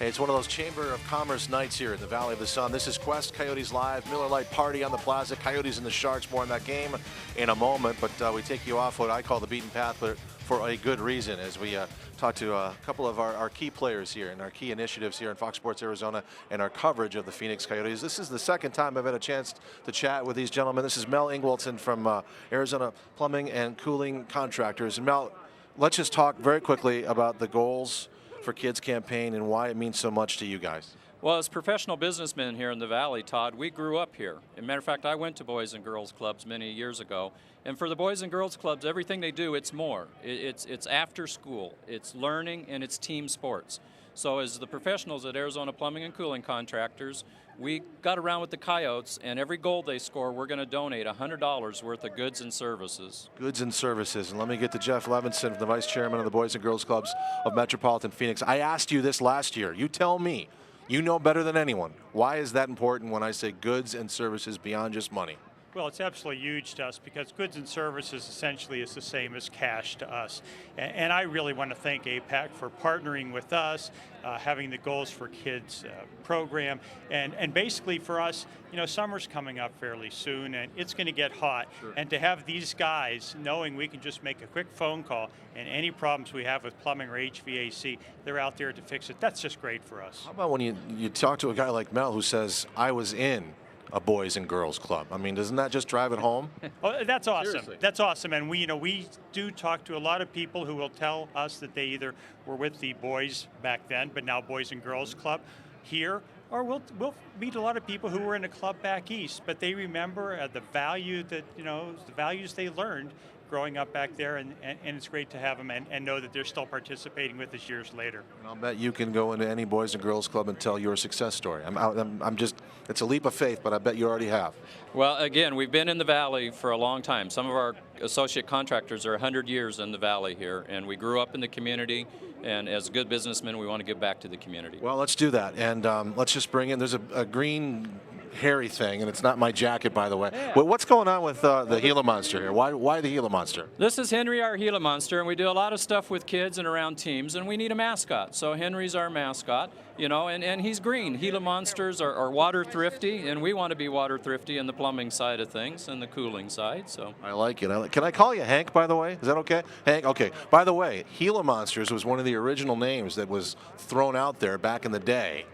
Hey, it's one of those Chamber of Commerce nights here in the Valley of the Sun. This is Quest Coyotes Live, Miller Lite Party on the Plaza. Coyotes and the Sharks, more on that game in a moment. But we take you off what I call the beaten path, but for a good reason, as we talk to a couple of our key players here and our key initiatives here in Fox Sports Arizona and our coverage of the Phoenix Coyotes. This is the second time I've had a chance to chat with these gentlemen. This is Mel Ingwaldson from Arizona Plumbing and Cooling Contractors. And Mel, let's just talk very quickly about the goals for Kids campaign and why it means so much to you guys. Well, as professional businessmen here in the Valley, Todd, we grew up here. As a matter of fact, I went to Boys and Girls Clubs many years ago. And for the Boys and Girls Clubs, everything they do, it's more. It's after school, it's learning, and it's team sports. So as the professionals at Arizona Plumbing and Cooling Contractors, we got around with the Coyotes, and every goal they score, we're going to donate $100 worth of goods and services. Goods and services. And let me get to Jeff Levinson, the Vice Chairman of the Boys and Girls Clubs of Metropolitan Phoenix. I asked you this last year. You tell me. You know better than anyone. Why is that important when I say goods and services beyond just money? Well, it's absolutely huge to us because goods and services essentially is the same as cash to us. And I really want to thank APACC for partnering with us, having the Goals for Kids program. And basically for us, you know, summer's coming up fairly soon and it's going to get hot. Sure. And to have these guys knowing we can just make a quick phone call and any problems we have with plumbing or HVAC, they're out there to fix it. That's just great for us. How about when you talk to a guy like Mel who says, I was in a Boys and Girls Club? I mean, doesn't that just drive it home? Oh, that's awesome. Seriously. That's awesome. And we do talk to a lot of people who will tell us that they either were with the boys back then, but now Boys and Girls Club here, or we'll meet a lot of people who were in a club back east, but they remember the value that, you know, the values they learned growing up back there, and it's great to have them and know that they're still participating with us years later. And I'll bet you can go into any Boys and Girls Club and tell your success story. I'm just, it's a leap of faith, but I bet you already have. Well, again, we've been in the Valley for a long time. Some of our associate contractors are 100 years in the Valley here, and we grew up in the community, and as good businessmen, we want to give back to the community. Well, let's do that, and let's just bring in, there's a green hairy thing, and it's not my jacket, by the way. Yeah. Well, what's going on with the Gila Monster here? Why the Gila Monster? This is Henry, our Gila Monster, and we do a lot of stuff with kids and around teams, and we need a mascot. So Henry's our mascot, you know, and he's green. Gila Monsters are water thrifty, and we want to be water thrifty in the plumbing side of things and the cooling side. So I like it. Can I call you Hank, by the way? Is that okay? Hank, okay. By the way, Gila Monsters was one of the original names that was thrown out there back in the day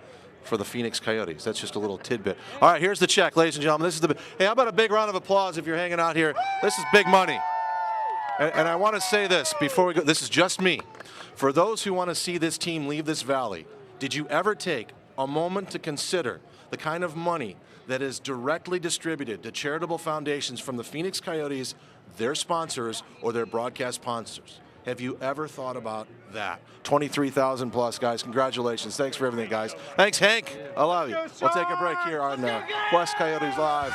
for the Phoenix Coyotes. That's just a little tidbit. All right, here's the check, ladies and gentlemen. This is hey, how about a big round of applause if you're hanging out here? This is big money. And I want to say this before we go. This is just me. For those who want to see this team leave this valley, did you ever take a moment to consider the kind of money that is directly distributed to charitable foundations from the Phoenix Coyotes, their sponsors, or their broadcast sponsors? Have you ever thought about that? 23,000 plus, guys. Congratulations. Thanks for everything, guys. Thanks, Hank. I love you. We'll take a break here on Quest Coyotes Live.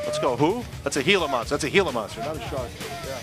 Let's go. Who? That's a Gila Monster. That's a Gila Monster, not a shark. Yeah.